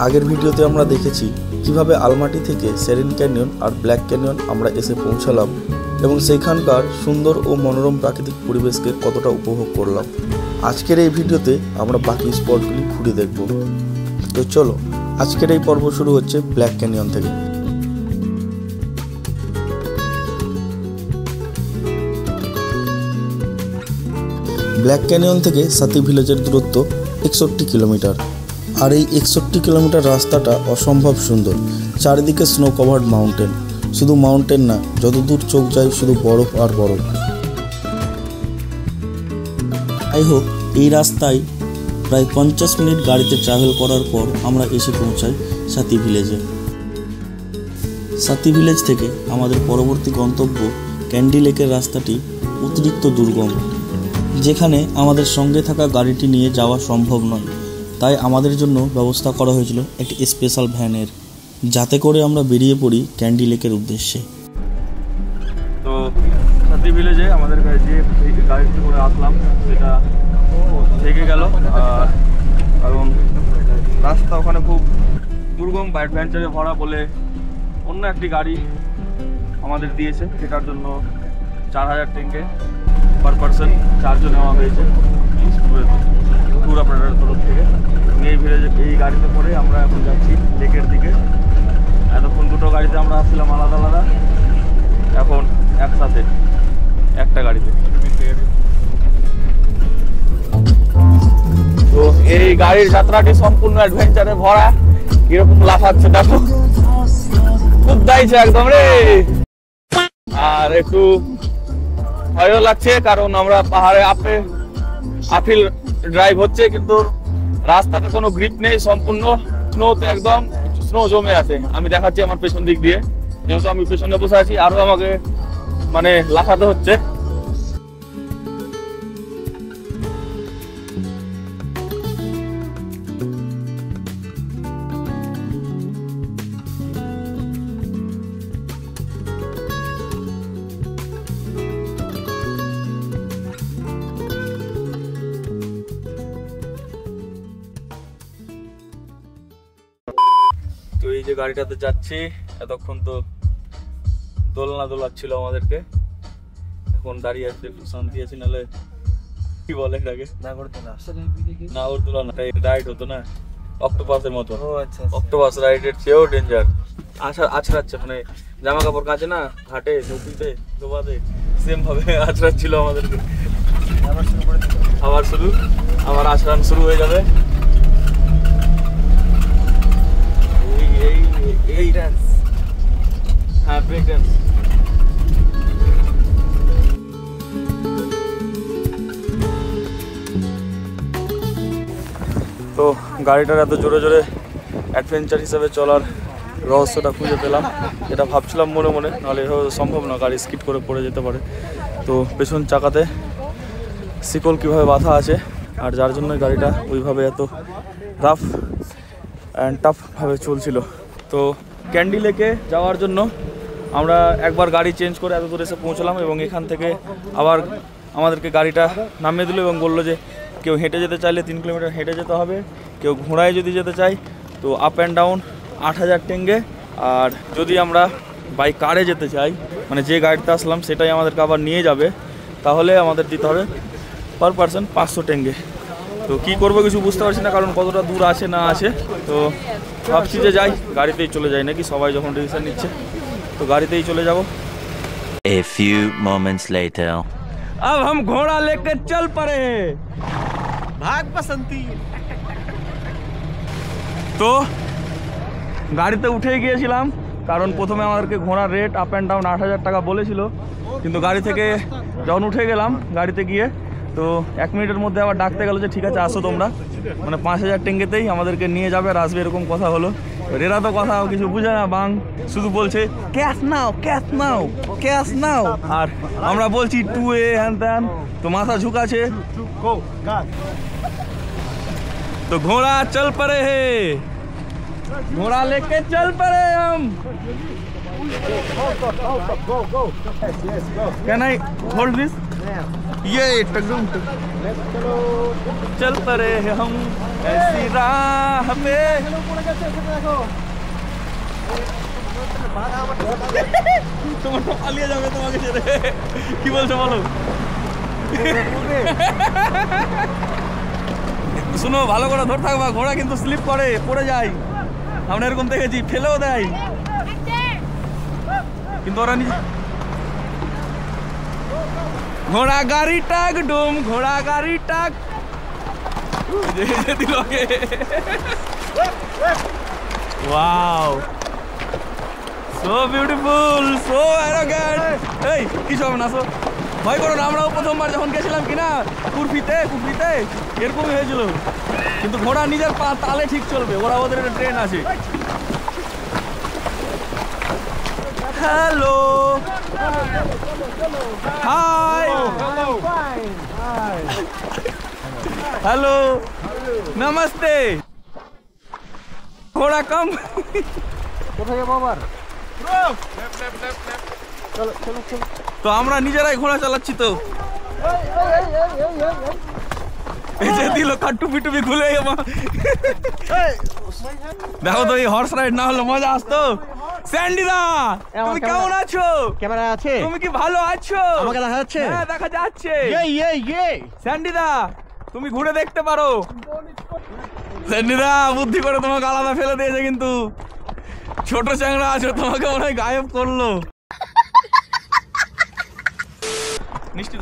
আগের ভিডিওতে আমরা দেখেছি কিভাবে আলমাটি থেকে সেরেন ক্যানিয়ন আর ব্ল্যাক ক্যানিয়ন আমরা এসে পৌঁছালাম এবং সেইখানকার সুন্দর ও মনোরম প্রাকৃতিক পরিবেশকে কতটা উপভোগ করলাম। আজকের এই ভিডিওতে আমরা বাকি স্পটগুলি ঘুরে দেখব। তো চলো, আজকের এই পর্ব শুরু হচ্ছে ব্ল্যাক ক্যানিয়ন থেকে। ব্ল্যাক ক্যানিয়ন থেকে সাথী ভিলেজের দূরত্ব 61 কিলোমিটার। আর এই 61 কিলোমিটার রাস্তাটা অসম্ভব সুন্দর। চারিদিকে স্নো কভার্ড মাউন্টেন, শুধু মাউন্টেন না, যতদূর চোখ যায় শুধু বরফ আর বরফ। যাই হোক, এই রাস্তায় প্রায় 50 মিনিট গাড়িতে ট্রাভেল করার পর আমরা এসে পৌঁছাই সাথী ভিলেজে। সাথী ভিলেজ থেকে আমাদের পরবর্তী গন্তব্য ক্যান্ডি লেকের রাস্তাটি অতিরিক্ত দুর্গম, যেখানে আমাদের সঙ্গে থাকা গাড়িটি নিয়ে যাওয়া সম্ভব নয়। তাই আমাদের জন্য ব্যবস্থা করা হয়েছিল একটি স্পেশাল ভ্যানের, যাতে করে আমরা বেরিয়ে পড়ি ক্যান্ডি লেকের উদ্দেশ্যে। তো সাথী ভিলেজে আমাদের যে গাড়িতে করে আসলাম সেটা থেকে গেল, কারণ রাস্তা ওখানে খুব দুর্গম বা অ্যাডভেঞ্চারে ভরা বলে অন্য একটি গাড়ি আমাদের দিয়েছে, সেটার জন্য 4000 টেঙ্গে পার পার্সন চার্জও নেওয়া হয়েছে ট্যুর অপারেটরের তরফ থেকে। এই ভিলেজে এই গাড়িতে করে আমরা এখন যাচ্ছি লেকের দিকে। এতক্ষণ দুটো গাড়িতে আমরা আসছিলাম আলাদা আলাদা, এখন একসাথে একটা গাড়িতে। তো এই গাড়ির যাত্রাটি সম্পূর্ণ অ্যাডভেঞ্চারে ভরা। কিরকম লাফাচ্ছে দেখো, খুব দাইছে একদম রে। আর একটু ভয়ও লাগছে, কারণ আমরা পাহাড়ে আপিল ড্রাইভ হচ্ছে, কিন্তু রাস্তাতে কোনো গ্রিপ নেই, সম্পূর্ণ স্নোতে একদম স্নো জমে আছে। আমি দেখাচ্ছি আমার পেছন দিক দিয়ে, যেহেতু আমি পেছনে বসে আছি, আরো আমাকে মানে লাফাতে হচ্ছে। তো এই যে গাড়িটাতে যাচ্ছি, এতক্ষণ তো দোলনা দোলাচ্ছিল আমাদেরকে, এখন দাঁড়িয়ে আছে, একটু শান্তি আছে। নাহলে কি বলে এটাকে, নাগরদোলা না, রাইড হতো না অক্টোপাসের মতো। অক্টোপাস রাইডের চেয়েও ডেঞ্জার। আছড়াচ্ছে, মানে জামা কাপড় কাচে না ঘাটে নদীতে ডোবাতে, সেম ভাবে আছড়াচ্ছিল আমাদেরকে। আবার আছড়ান শুরু হয়ে যাবে। এই ডান্স, হ্যাঁ ব্রেক ডান্স। তো গাড়িটার এত জোরে জোরে অ্যাডভেঞ্চার হিসাবে চলার রহস্যটা খুঁজে পেলাম, যেটা ভাবছিলাম মনে মনে, নাহলে এভাবে সম্ভব না, গাড়ি স্কিড করে পড়ে যেতে পারে। তো পেছন চাকাতে শিকল কীভাবে বাঁধা আছে, আর যার জন্য গাড়িটা ওইভাবে এত রাফ অ্যান্ড টাফভাবে চলছিল। তো ক্যান্ডি লেকে যাওয়ার জন্য আমরা একবার গাড়ি চেঞ্জ করে এত দূরে এসে পৌঁছলাম, এবং এখান থেকে আবার আমাদেরকে গাড়িটা নামিয়ে দিল এবং বললো যে কেউ হেঁটে যেতে চাইলে 3 কিলোমিটার হেঁটে যেতে হবে, কেউ ঘোড়ায় যদি যেতে চাই তো আপ অ্যান্ড ডাউন 8000 টেঙ্গে, আর যদি আমরা বাই কারে যেতে চাই, মানে যে গাড়িতে আসলাম সেটাই আমাদেরকে আবার নিয়ে যাবে, তাহলে আমাদের দিতে হবে পার পার্সন 500 টেঙ্গে। তো কী করবো কিছু বুঝতে পারছি না, কারণ কতটা দূর আছে না আছে। তো ভাবছি যে যাই, গাড়িতেই চলে যাই নাকি, সবাই যখন ডিসিশন নিচ্ছে তো গাড়িতেই চলে যাব। A few moments later. अब हम घोड़ा लेकर चल पड़े, भाग बसंती। তো গাড়িতে উঠেই গিয়েছিলাম, কারণ প্রথমে আমাদেরকে ঘোড়ার রেট আপ অ্যান্ড ডাউন 8000 টাকা বলেছিল, কিন্তু গাড়ি থেকে যখন উঠে গেলাম গাড়িতে গিয়ে, তো 1 মিনিটের মধ্যে আবার ডাকতে গেল যে ঠিক আছে আসো তোমরা, মানে 5000 টেঙ্গেতেই আমাদেরকে নিয়ে যাবে আর আসবে, এরকম কথা হলো। এরা তো কথা কিছু বুঝে না, বাং শুধু বলছে ক্যাশ নাও ক্যাশ নাও ক্যাশ নাও, আর আমরা বলছি 2A হ্যান ত্যান, তো মাথা ঝুঁকাছে। तो घोड़ा चल पड़े है, घोड़ा लेके चल पड़े हम। Can I hold this? ये टगडुम चल पड़े हम ऐसी राह पे তোমার তো পালিয়ে যাবে তোমাকে ছেড়ে কি বলছো বলো শুনো ভালো করে ধরে থাকবা ঘোড়া কিন্তু স্লিপ করে পড়ে যায় আমরা এরকম দেখেছি ফেলেও দেয় কিন্তু ওরা নিজে ঘোড়া গাড়ি টাক ডুম ঘোড়া গাড়ি টাক দিলকে wow so beautiful so arrogant এই কি সব না সো ভয় করো না আমরাও প্রথমবার যখন গেছিলাম কিনা কুরফিতে এরকমই হয়েছিল কিন্তু ঘোড়া নিজের পা তালে ঠিক চলবে ওরা ওদের একটা ট্রেন আছে হ্যালো হাই হ্যালো নমস্তে ঘোড়া কম কোথায় যাবো আবার? তো আমরা নিজেরাই ঘোড়া চালাচ্ছি তো এই যে দিল কাটুপি টুপি খুলে দেখো তো এই হর্স রাইড না হলে মজা আসতো স্যান্ডিদা তুমি কেমন আছো ক্যামেরা আছে? তুমি কি ভালো আছো আমাকে দেখা যাচ্ছে? হ্যাঁ দেখা যাচ্ছে ইয়ে স্যান্ডিদা তুমি ঘুরে দেখতে পারো স্যান্ডিদা বুদ্ধি করে তোমাকে আলাদা ফেলে দিয়েছে কিন্তু ছোট চ্যাংড়া আছো তোমাকে মনে হয় গায়েব করলো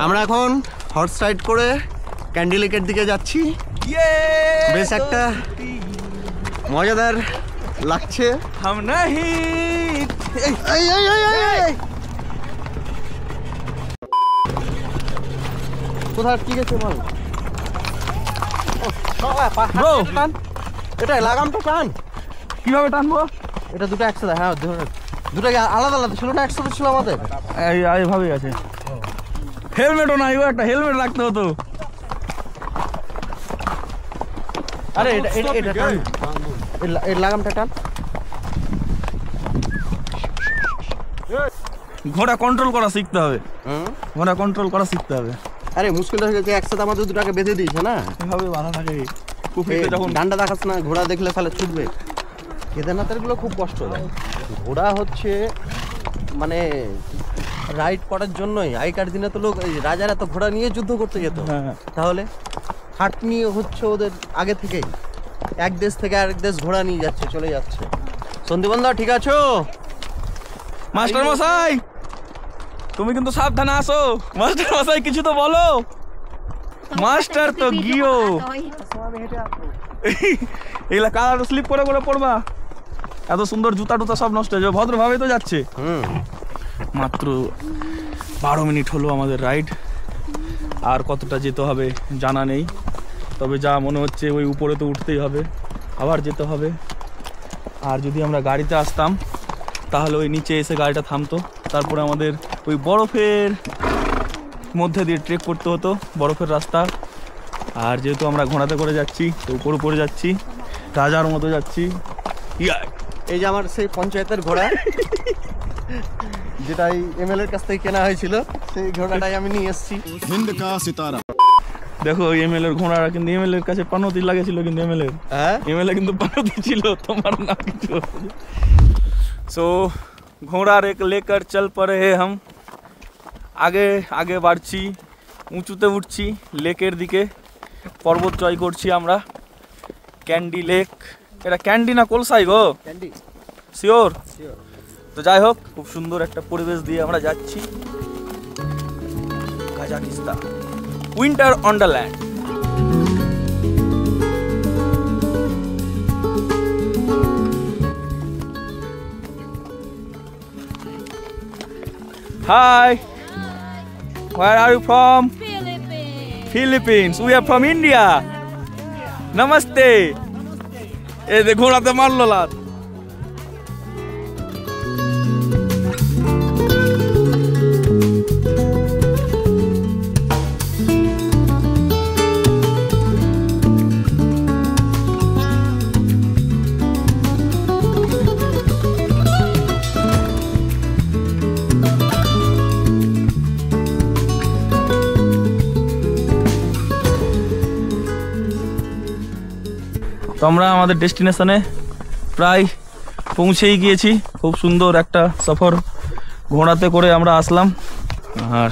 আমরা এখন হর্স রাইড করে ক্যান্ডি লেকের দিকে যাচ্ছি বেশ একটা মজাদার লাগছে হাম নাহি কোথায় কি গেছে বল ব্রো এটা লাগামটা টান কিভাবে টানবো এটা দুটো একসাথে হ্যাঁ দুটো আলাদা আলাদা ছিল না একসাথে ছিল আমাদের এইভাবেই আছে হেলমেটও নাই ও একটা হেলমেট রাখতে হতো আরে এটা টান এর লাগামটা টান ঘোড়া কন্ট্রোল করা শিখতে হবে ঘোড়া কন্ট্রোল করা শিখতে হবে আরে মুশকিলটা হয়ে গেছে একসাথে আমাদের দুটাকে বেঁধে দিয়েছে না এভাবে বাঁধা থাকে যখন ডান্ডা দেখাস না ঘোড়া দেখলে তাহলে ছুটবে কেদারনাথের গুলো খুব কষ্ট দেয় ঘোড়া হচ্ছে মানে রাইড করার জন্যই আগেকার দিনে তো লোক রাজারা তো ঘোড়া নিয়ে যুদ্ধ করতে যেত তাহলে হাট নিয়ে হচ্ছে ওদের আগে থেকেই এক দেশ থেকে আরেক দেশ ঘোড়া নিয়ে যাচ্ছে চলে যাচ্ছে সন্দীপন দা ঠিক আছো মাস্টার মশাই তুমি কিন্তু সাবধানে আসো মাস্টার মশাই কিছু তো বলো মাস্টার তো গিও এগুলা কার স্লিপ করে করে পড়বা এত সুন্দর জুতা টুতা সব নষ্ট হয়ে যাবে ভদ্রভাবে তো যাচ্ছে মাত্র 12 মিনিট হলো আমাদের রাইড আর কতটা যেতে হবে জানা নেই তবে যা মনে হচ্ছে ওই উপরে তো উঠতেই হবে আবার যেতে হবে আর যদি আমরা গাড়িতে আসতাম তাহলে ওই নিচে এসে গাড়িটা থামতো তারপরে আমাদের ওই বরফের মধ্যে দিয়ে ট্রেক করতে হতো বরফের রাস্তা আর যেহেতু আমরা ঘোড়াতে করে যাচ্ছি তো উপরে যাচ্ছি রাজার মতো যাচ্ছি এই যে আমার সেই পঞ্চায়েতের ঘোড়া যেটাই এমএলএর কাছ থেকে কেনা হয়েছিল সেই ঘোড়াটাই আমি নিয়ে এসেছি हिंद का सितारा দেখো এমএলএর ঘোড়ারা কিন্তু এমএলএর কাছে পানতি লাগেছিল কিন্তু এমএলএ কিন্তু পানতি ছিল তোমার না কিছু সো ঘোড়া लेकर चल पड़े हैं हम আগে আগে বাড়ছি উঁচুতে উঠছি লেকের দিকে পর্বত জয় করছি আমরা ক্যান্ডি লেক এটা ক্যান্ডি না কলসাই গো ক্যান্ডি শিওর তো যাই হোক খুব সুন্দর একটা পরিবেশ দিয়ে আমরা যাচ্ছি Kazakhstan winter Wonderland Hi. Where are you from? Philippines. We are from India. Namaste. এই দেখো রাতে মারলো লাত তো আমরা আমাদের ডেস্টিনেশনে প্রায় পৌঁছেই গিয়েছি। খুব সুন্দর একটা সফর ঘোড়াতে করে আমরা আসলাম। আর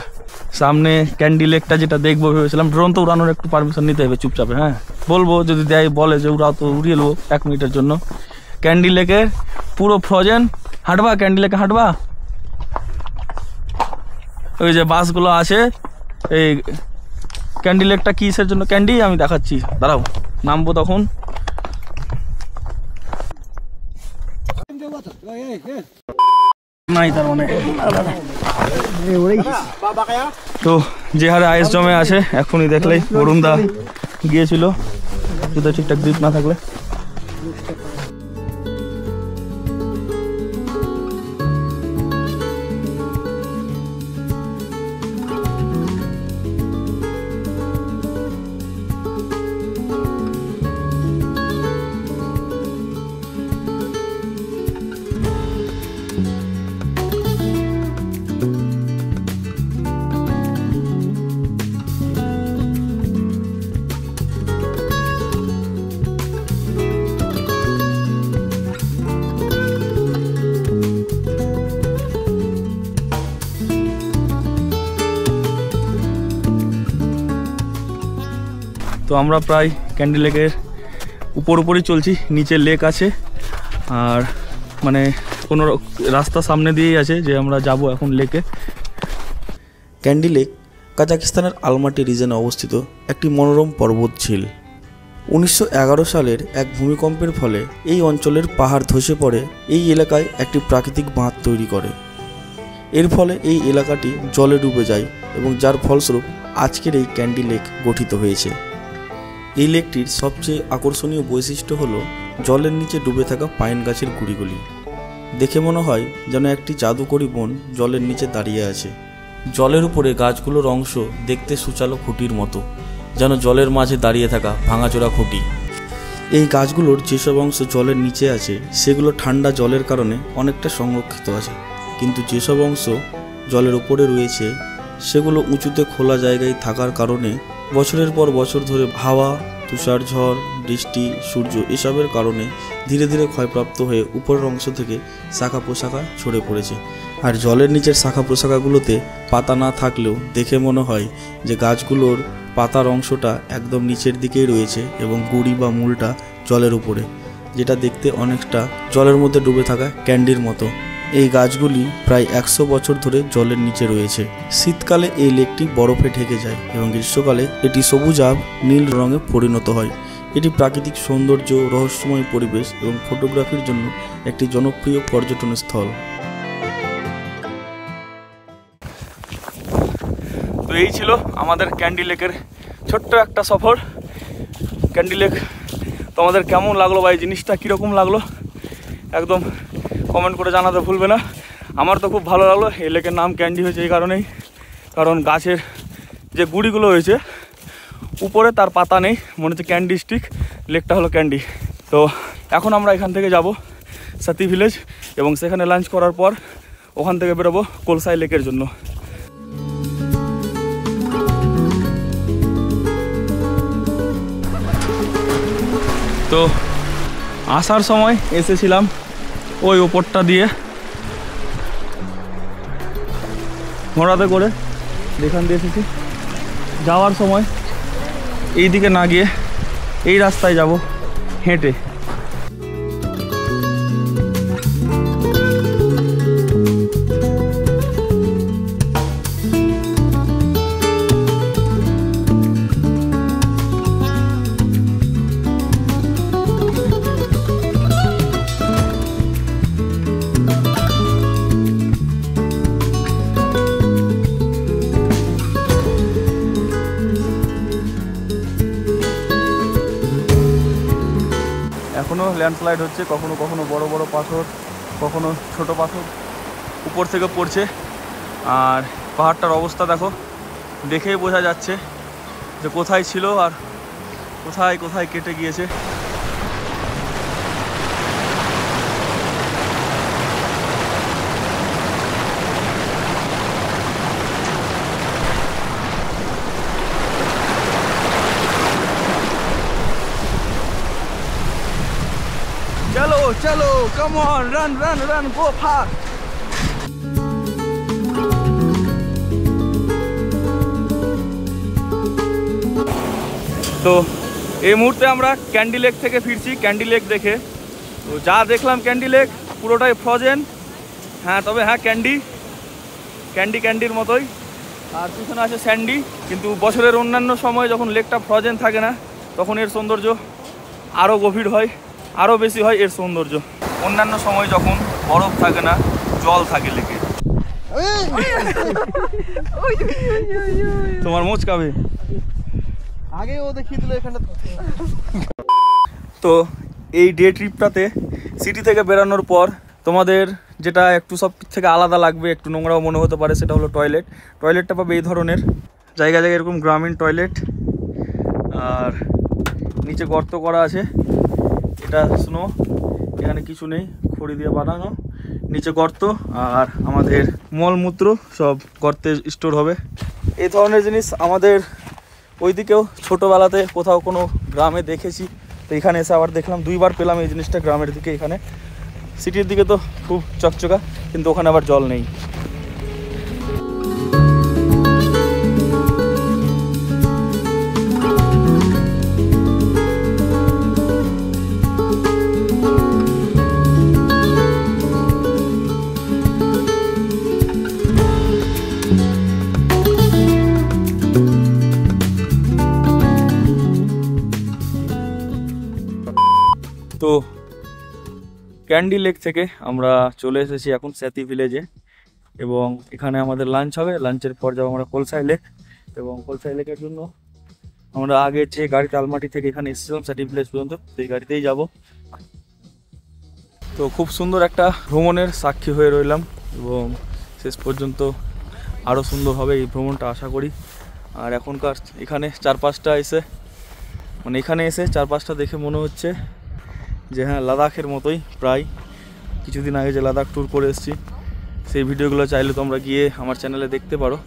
সামনে ক্যান্ডি লেকটা যেটা দেখবো ভেবেছিলাম, ড্রোন তো উড়ানোর একটু পারমিশন নিতে হবে চুপচাপে। হ্যাঁ বলবো, যদি দেয় বলে যে উড়াও তো উড়িয়ে নেবো 1 মিনিটের জন্য। ক্যান্ডি লেকের পুরো ফ্রোজেন। হাঁটবা ক্যান্ডি লেকে, হাঁটবা। ওই যে বাসগুলো আছে। এই ক্যান্ডি লেকটা কিসের জন্য ক্যান্ডি আমি দেখাচ্ছি, দাঁড়াও নামবো তখন। নাই তার মানে তো যে হারে আইস জমে আছে এখনই দেখলেই বরুণদা গিয়েছিল, যদি ঠিকঠাক গ্রিপ না থাকলে। তো আমরা প্রায় ক্যান্ডি লেকের উপরই চলছি, নিচে লেক আছে আর মানে কোনো রাস্তা সামনে দিয়েই আছে যে আমরা যাব এখন লেকে। ক্যান্ডি লেক কাজাকিস্তানের আলমাটি রিজনে অবস্থিত একটি মনোরম পর্বতঝিল। 1911 সালের এক ভূমিকম্পের ফলে এই অঞ্চলের পাহাড় ধসে পড়ে এই এলাকায় একটি প্রাকৃতিক বাঁধ তৈরি করে। এর ফলে এই এলাকাটি জলে ডুবে যায় এবং যার ফলস্বরূপ আজকের এই ক্যান্ডি লেক গঠিত হয়েছে। এই লেকটির সবচেয়ে আকর্ষণীয় বৈশিষ্ট্য হলো জলের নিচে ডুবে থাকা পাইন গাছের গুঁড়িগুলি। দেখে মনে হয় যেন একটি জাদুকরী বন জলের নিচে দাঁড়িয়ে আছে। জলের উপরে গাছগুলোর অংশ দেখতে সুচালো খুঁটির মতো, যেন জলের মাঝে দাঁড়িয়ে থাকা ভাঙাচোরা খুঁটি। এই গাছগুলোর যেসব অংশ জলের নিচে আছে সেগুলো ঠান্ডা জলের কারণে অনেকটা সংরক্ষিত আছে, কিন্তু যেসব অংশ জলের উপরে রয়েছে সেগুলো উঁচুতে খোলা জায়গায় থাকার কারণে বছরের পর বছর ধরে হাওয়া, তুষার ঝড়, বৃষ্টি, সূর্য এসবের কারণে ধীরে ধীরে ক্ষয়প্রাপ্ত হয়ে উপরের অংশ থেকে শাখা প্রশাখা ছড়ে পড়েছে। আর জলের নিচের শাখা প্রশাখাগুলোতে পাতা না থাকলেও দেখে মনে হয় যে গাছগুলোর পাতার অংশটা একদম নিচের দিকেই রয়েছে এবং গুঁড়ি বা মূলটা জলের উপরে, যেটা দেখতে অনেকটা জলের মধ্যে ডুবে থাকা ক্যান্ডির মতো। এই গাছগুলি প্রায় 100 বছর ধরে জলের নিচে রয়েছে। শীতকালে এই লেকটি বরফে ঢেকে যায় এবং গ্রীষ্মকালে এটি সবুজাভ নীল রঙে পরিণত হয়। এটি প্রাকৃতিক সৌন্দর্য, রহস্যময় পরিবেশ এবং ফটোগ্রাফির জন্য একটি জনপ্রিয় পর্যটন স্থল। তো এই ছিল আমাদের ক্যান্ডি লেকের ছোট্ট একটা সফর। ক্যান্ডি লেক তোমাদের কেমন লাগলো বা এই জিনিসটা কীরকম লাগলো একদম কমেন্ট করে জানাতে ভুলবে না। আমার তো খুব ভালো লাগলো। এই লেকের নাম ক্যান্ডি হয়েছে এই কারণেই, কারণ গাছের যে গুঁড়িগুলো হয়েছে উপরে তার পাতা নেই, মনে হচ্ছে ক্যান্ডি স্টিক, লেকটা হলো ক্যান্ডি। তো এখন আমরা এখান থেকে যাব সাথী ভিলেজ এবং সেখানে লাঞ্চ করার পর ওখান থেকে বেরোবো কলসাই লেকের জন্য। তো আসার সময় এসেছিলাম ওই ওপরটা দিয়ে ঘোড়াতে করে, যেখান দিয়ে এসেছি। যাওয়ার সময় এই দিকে না গিয়ে এই রাস্তায় যাব হেঁটে। এখনও ল্যান্ডস্লাইড হচ্ছে, কখনো কখনো বড় বড় পাথর, কখনো ছোট পাথর উপর থেকে পড়ছে। আর পাহাড়টার অবস্থা দেখো, দেখেই বোঝা যাচ্ছে যে কোথায় ছিল আর কোথায় কোথায় কেটে গিয়েছে। come on, run, go fast. তো এই মুহূর্তে আমরা ক্যান্ডি লেক থেকে ফিরছি, ক্যান্ডি লেক দেখে। তো যা দেখলাম ক্যান্ডি লেক পুরোটাই ফ্রোজেন। হ্যাঁ, তবে হ্যাঁ ক্যান্ডির মতোই। আর পিছনে আছে স্যান্ডি। কিন্তু বছরের অন্যান্য সময় যখন লেকটা ফ্রোজেন থাকে না, তখন এর সৌন্দর্য আরও গভীর হয়, আরও বেশি হয় এর সৌন্দর্য। অন্যান্য সময় যখন বরফ থাকে না, জল থাকে লেকে। তোমার মোচকাবে আগে ও দেখিয়ে দিল এখানটা। তো এই ডে ট্রিপটাতে সিটি থেকে বেরানোর পর তোমাদের যেটা একটু সব থেকে আলাদা লাগবে, একটু নোংরাও মনে হতে পারে, সেটা হলো টয়লেটটা পাবে এই ধরনের জায়গায় এরকম গ্রামীণ টয়লেট। আর নিচে গর্ত করা আছে, এটা স্নো, এখানে কিছু নেই, খড়ি দিয়ে বানানো, নিচে গর্ত। আর আমাদের মলমূত্র সব গর্তে স্টোর হবে। এই ধরনের জিনিস আমাদের ওইদিকেও ছোটোবেলাতে কোথাও কোনো গ্রামে দেখেছি। তো এখানে এসে আবার দেখলাম, 2বার পেলাম এই জিনিসটা গ্রামের দিকে। এখানে সিটির দিকে তো খুব চকচকা, কিন্তু ওখানে আবার জল নেই। তো ক্যান্ডি লেক থেকে আমরা চলে এসেছি এখন স্যাতি ভিলেজে, এবং এখানে আমাদের লাঞ্চ হবে। লাঞ্চের পর যাবো আমরা কলসাই লেক, এবং কলসাই লেকের জন্য আমরা আগে যে গাড়িতে আলমাটি থেকে এখানে এসেছিলাম স্যাতি ভিলেজ পর্যন্ত, সেই গাড়িতেই যাব। তো খুব সুন্দর একটা ভ্রমণের সাক্ষী হয়ে রইলাম, এবং শেষ পর্যন্ত আরও সুন্দর হবে এই ভ্রমণটা আশা করি। আর এখনকার এখানে চারপাশটা এসে চারপাশটা দেখে মনে হচ্ছে যে হ্যাঁ, লাদাখের মতোই প্রায়। কিছুদিন আগে যে লাদাখ ট্যুর করে এসেছি, সেই ভিডিওগুলো চাইলে তোমরা গিয়ে আমার চ্যানেলে দেখতে পারো।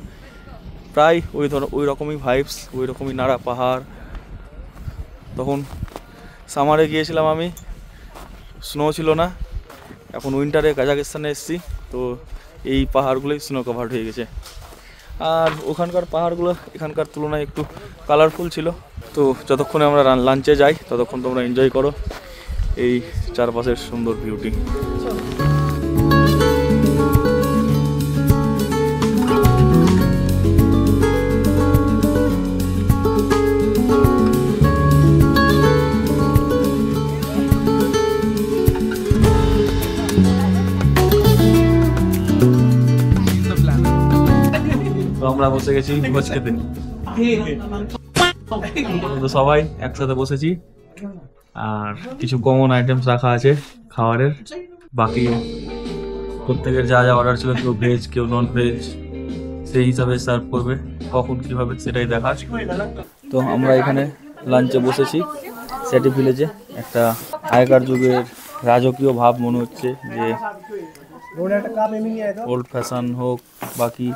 প্রায় ওই রকমই ভাইবস, ওই রকমই নাড়া পাহাড়। তখন সামারে গিয়েছিলাম আমি, স্নো ছিল না। এখন উইন্টারে কাজাকিস্তানে এসেছি, তো এই পাহাড়গুলোই স্নো কভার্ড হয়ে গেছে। আর ওখানকার পাহাড়গুলো এখানকার তুলনায় একটু কালারফুল ছিল। তো যতক্ষণে আমরা লাঞ্চে যাই, ততক্ষণ তোমরা এনজয় করো এই চারপাশের সুন্দর বিউটি। তো আমরা বসে গেছি ভোজ খেতে। তো সবাই একসাথে বসেছি, আর কিছু কমন আইটেমস রাখা আছে খাবারের। বাকি প্রত্যেকের যা যা অর্ডার ছিল, কেউ ভেজ কেউ নন ভেজ, সেই হিসাবে সার্ভ করবে, কখন কীভাবে সেটাই দেখার। তো আমরা এখানে লাঞ্চে বসেছি স্যাটি ভিলেজে। একটা আগেকার যুগের রাজকীয় ভাব মনে হচ্ছে, যে ওল্ড ফ্যাশন হোক, বাকি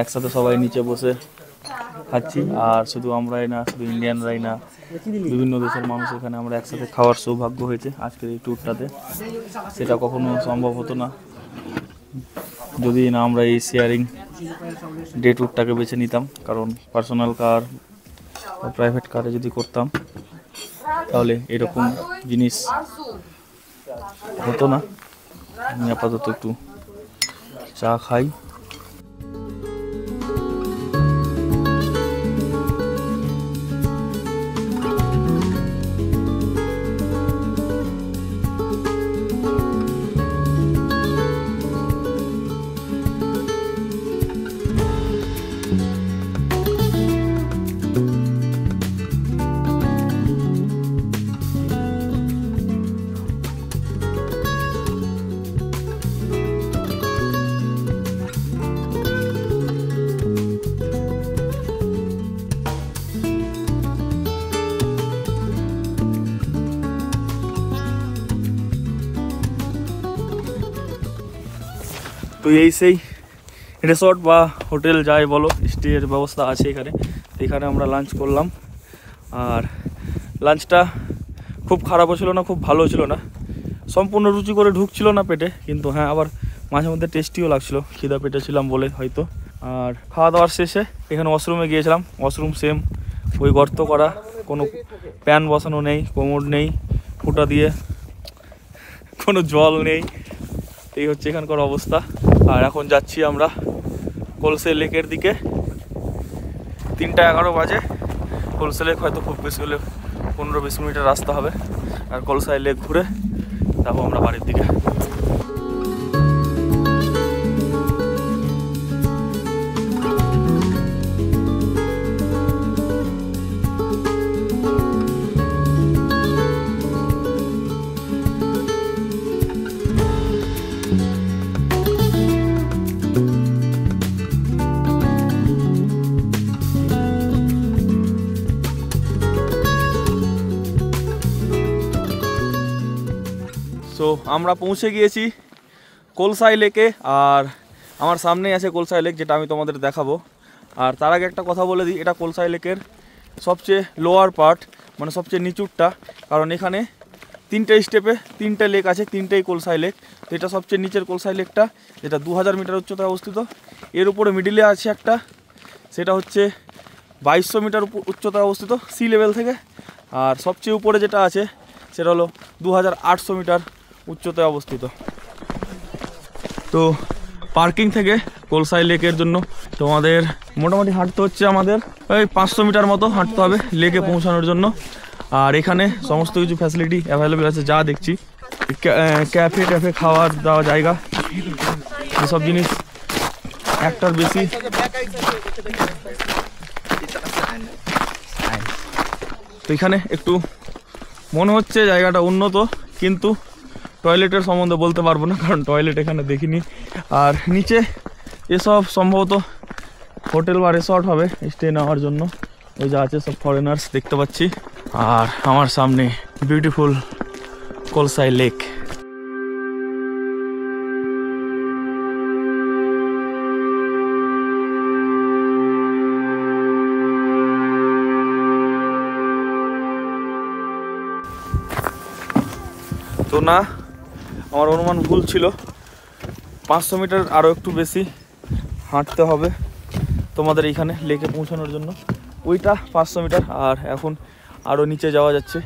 একসাথে সবাই নিচে বসে খাচ্ছি। আর শুধু আমরাই না, শুধু ইন্ডিয়ানরাই না, বিভিন্ন দেশের মানুষ এখানে আমরা একসাথে খাওয়ার সৌভাগ্য হয়েছে আজকের এই ট্যুরটাতে। সেটা কখনো সম্ভব হতো না যদি না আমরা এই শেয়ারিং ডে ট্যুরটাকে বেছে নিতাম। কারণ পার্সোনাল কার বা প্রাইভেট কারে যদি করতাম, তাহলে এরকম জিনিস হতো না। আমি আপাতত একটু চা খাই। তো এই সেই রিসর্ট বা হোটেল যাই বলো, স্টের ব্যবস্থা আছে এখানে। তো এখানে আমরা লাঞ্চ করলাম, আর লাঞ্চটা খুব খারাপও ছিল না, খুব ভালো ছিল না, সম্পূর্ণ রুচি করে ঢুকছিল না পেটে, কিন্তু হ্যাঁ আবার মাঝে মধ্যে টেস্টিও লাগছিলো, খিদা পেটে ছিলাম বলে হয়তো। আর খাওয়া দাওয়ার শেষে এখানে ওয়াশরুমে গিয়েছিলাম। ওয়াশরুম সেম ওই গর্ত করা, কোনো প্যান বসানো নেই, কোমর নেই, ফুটা দিয়ে কোনো জল নেই, এই হচ্ছে এখানকার অবস্থা। আর এখন যাচ্ছি আমরা কলসে লেকের দিকে। 3:11 বাজে। কলসে লেক হয়তো খুব বেশি হলে 15-20 মিনিটের রাস্তা হবে। আর কলসায় লেক ঘুরে যাবো আমরা বাড়ির দিকে। তো আমরা পৌঁছে গিয়েছি কলসাই লেকে। আর আমার সামনেই আছে কলসাই লেক, যেটা আমি তোমাদের দেখাবো। আর তার আগে একটা কথা বলে দিই, এটা কলসাই লেকের সবচেয়ে লোয়ার পার্ট, মানে সবচেয়ে নিচুরটা। কারণ এখানে 3টে স্টেপে 3টে লেক আছে, 3টেই কলসাই লেক। তো এটা সবচেয়ে নিচের কলসাই লেকটা, যেটা 2000 মিটার উচ্চতায় অবস্থিত। এর উপরে মিডিলে আছে একটা, সেটা হচ্ছে 2200 মিটার উচ্চতায় অবস্থিত সি লেভেল থেকে। আর সবচেয়ে উপরে যেটা আছে সেটা হলো 2800 মিটার উচ্চতায় অবস্থিত। তো পার্কিং থেকে কলসাই লেকের জন্য তোমাদের মোটামুটি হাঁটতে হচ্ছে আমাদের ওই 500 মিটার মতো হাঁটতে হবে লেকে পৌঁছানোর জন্য। আর এখানে সমস্ত কিছু ফ্যাসিলিটি অ্যাভেলেবেল আছে, যা দেখছি ক্যাফে খাওয়ার দাওয়া জায়গা, এসব জিনিস একটার বেশি। তো এখানে একটু মনে হচ্ছে জায়গাটা উন্নত, কিন্তু টয়লেটের সম্বন্ধে বলতে পারবো না, কারণ টয়লেট এখানে দেখিনি। আর নিচে এসব সম্ভবত হোটেল বা রিসর্ট হবে স্টে নেওয়ার জন্য, ওই যা আছে সব ফরেনার্স দেখতে পাচ্ছি। আর আমার সামনে বিউটিফুল কলসাই লেক। তো না, আমার অনুমান ভুল ছিল, 500 মিটার আরও একটু বেশি হাঁটতে হবে তোমাদের এইখানে লেকে পৌঁছানোর জন্য। ওইটা 500 মিটার, আর এখন আরও নিচে যাওয়া যাচ্ছে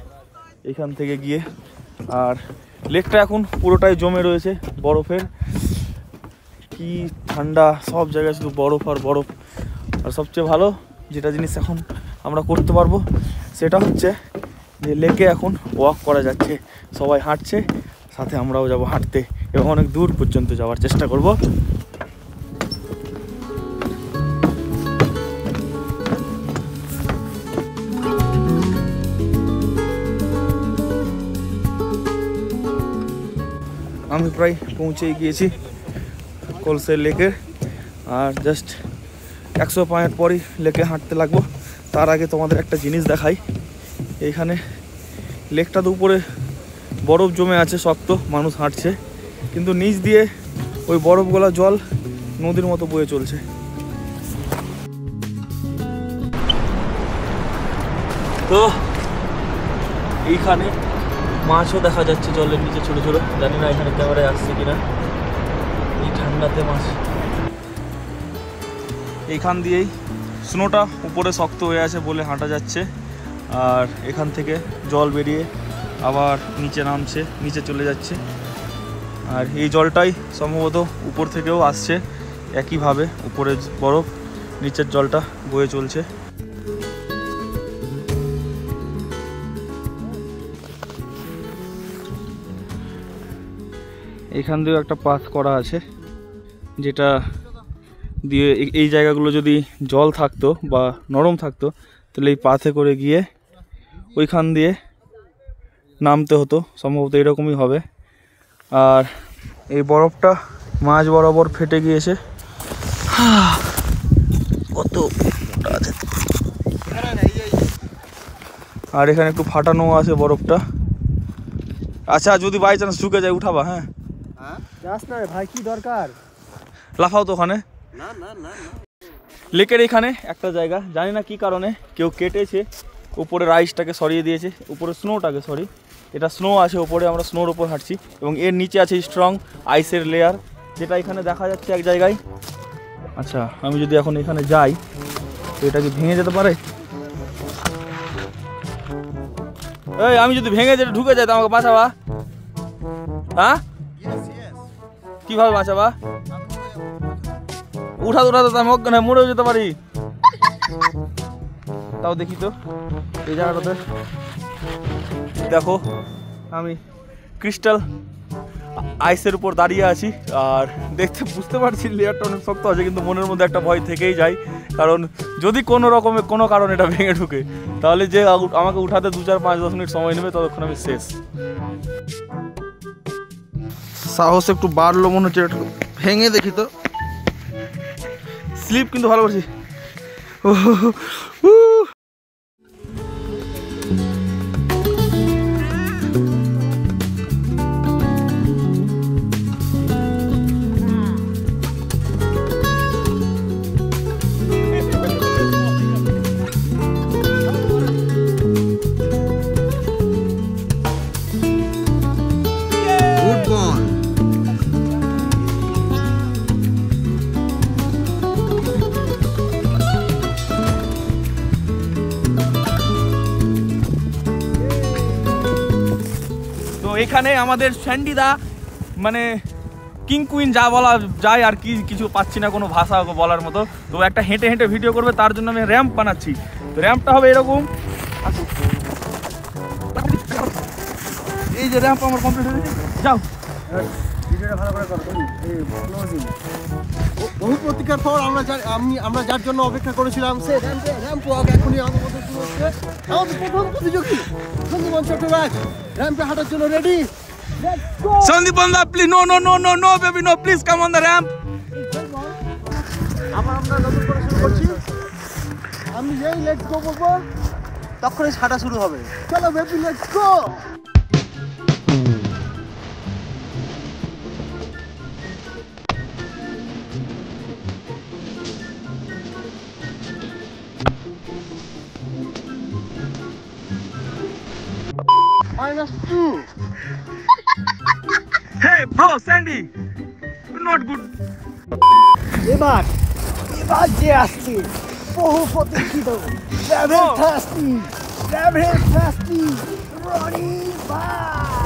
এখান থেকে গিয়ে। আর লেকটা এখন পুরোটাই জমে রয়েছে বরফের, কি ঠান্ডা, সব জায়গায় শুধু বরফ আর বরফ। আর সবচেয়ে ভালো যেটা জিনিস এখন আমরা করতে পারবো সেটা হচ্ছে যে লেকে এখন ওয়াক করা যাচ্ছে, সবাই হাঁটছে, সাথে আমরাও যাব হাঁটতে এবং অনেক দূর পর্যন্ত যাওয়ার চেষ্টা করব। আমি প্রায় পৌঁছেই গিয়েছি কলসের লেকে, আর জাস্ট 100 পয়েন্ট পরই লেকে হাঁটতে লাগবো। তার আগে তোমাদের একটা জিনিস দেখাই, এইখানে লেকটার উপরে বরফ জমে আছে শক্ত, মানুষ হাঁটছে, কিন্তু নিচ দিয়ে ওই বরফগলা জল নদীর মতো বয়ে চলছে। তো এইখানে মাছও দেখা যাচ্ছে জলের নিচে ছোট ছোট, জানি না এখানে ক্যামেরায় আসছে কিনা। এই ঠান্ডাতে মাছ, এইখান দিয়েই স্নোটা উপরে শক্ত হয়ে আছে বলে হাঁটা যাচ্ছে। আর এখান থেকে জল বেরিয়ে আবার নিচে নামছে, নিচে চলে যাচ্ছে। আর এই জলটাই সম্ভবত উপর থেকেও আসছে একইভাবে, উপরে বরফ, নিচের জলটা বয়ে চলছে। এখান দিয়েও একটা পাথ করা আছে, যেটা দিয়ে এই জায়গাগুলো যদি জল থাকতো বা নরম থাকতো তাহলে এই পাথে করে গিয়ে ওইখান দিয়ে নামতে হতো, সম্ভবত এরকমই হবে। আর এই বরফটা মাঝ বরাবর ফেটে গিয়েছে, কত আছে। আর এখানে একটু ফাটানো আছে বরফটা। আচ্ছা, যদি বাই চান্স শুকে যায় উঠাবা। হ্যাঁ যাস না ভাই, কি দরকার, লাফাও তো ওখানে। না না না লেকের এখানে একটা জায়গা, জানি না কি কারণে কেউ কেটেছে, উপরের আইসটাকে সরিয়ে দিয়েছে, উপরে স্নোটাকে এটা স্নো আছে ওপরে, আমরা স্নোর ওপর হাঁটছি এবং এর নিচে আছে স্ট্রং আইসের লেয়ার, যেটা এখানে দেখা যাচ্ছে এক জায়গায়। আচ্ছা, আমি যদি এখন এখানে যাই তো এটা কি ভেঙে যেতে পারে? এই আমি যদি ভেঙে যেতে ঢুকে যাই তো আমাকে বাঁচাবা? হ্যাঁ, কিভাবে বাঁচাবা? উঠাতে তো আমি অজ্ঞান হয়ে মরেও যেতে পারি। তাও দেখি তো এই জায়গাটাতে, দেখো আমি ক্রিস্টাল আইসের উপর দাঁড়িয়ে আছি আর দেখতে বুঝতে পারছি লেয়ারটা অনেক শক্ত আছে, কিন্তু মনের মধ্যে একটা ভয় থেকেই যায়, কারণ যদি কোনো রকমে কোনো কারণ এটা ভেঙে ঢুকে তাহলে যে আমাকে উঠাতে 2-4-5-10 মিনিট সময় নেবে, ততক্ষণ আমি শেষ। সাহস একটু বাড়লো মনে হচ্ছে, একটু ভেঙে দেখি তো। স্লিপ কিন্তু ভালো করছি। এখানে আমাদের স্যান্ডিদা মানে কিং কুইন যা বলা যায় আর কি, কিছু পাচ্ছি না কোনো ভাষা বলার মতো। তো একটা হেঁটে হেঁটে ভিডিও করবে, তার জন্য আমি র্যাম্প বানাচ্ছি। তো র্যাম্পটা হবে এরকম, এই যে র্যাম্প আমার কমপ্লিট হয়ে গেছে। যাও ভিডিওটা ভালো করে করো। বহু প্রতীক্ষার পর আমরা যার জন্য অপেক্ষা করেছিলাম সে র্যাম্প ওয়াক এখনই আমাদের মধ্যে শুরু হচ্ছে। আমাদের প্রথম প্রতিযোগী সন্দীপন চট্টরাজ র্যাম্পে হাঁটার জন্য রেডি। সন্দীপন দা please, no no no no no baby no, please come on the ramp. আমরা নতুন করে শুরু করছি। আমি যেই লেটস গো বলবো তখনই হাঁটা শুরু হবে। চলো baby let's go. -2. Hey bro, Sandy, not good. এবার যে আসছে বহু প্রতীক্ষিত ট্রাভেল ফাস্টি রনি ভাই।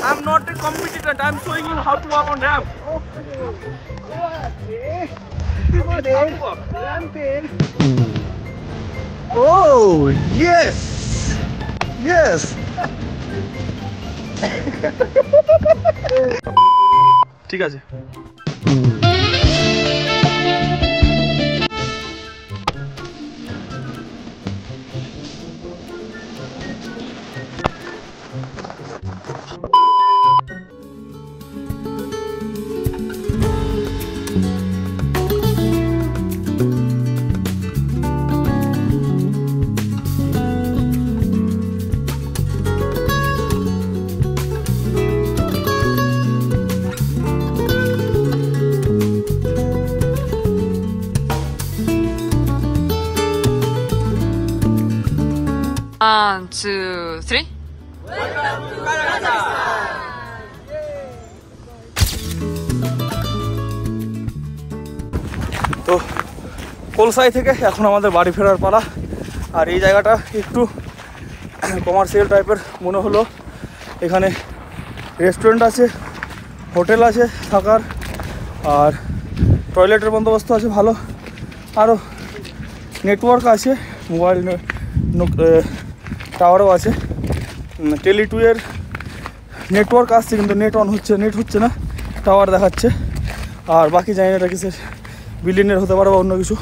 I'm not a competitor, I'm showing you how to walk on ramp. Oh yes. ঠিক আছে। One, two, three. তো কলসাই থেকে এখন আমাদের বাড়ি ফেরার পালা। আর এই জায়গাটা একটু কমার্শিয়াল টাইপের মনে হলো। এখানে রেস্টুরেন্ট আছে, হোটেল আছে থাকার, আর টয়লেটের বন্দোবস্ত আছে ভালো, আরও নেটওয়ার্ক আছে, মোবাইল টাওয়ারও আছে। টেলি2 এর নেটওয়ার্ক আসছে কিন্তু নেট হচ্ছে না, টাওয়ার দেখাচ্ছে। আর বাকি জানি না এটা কিসের, বিল্ডিংয়ের হতে পারে বা অন্য কিছু।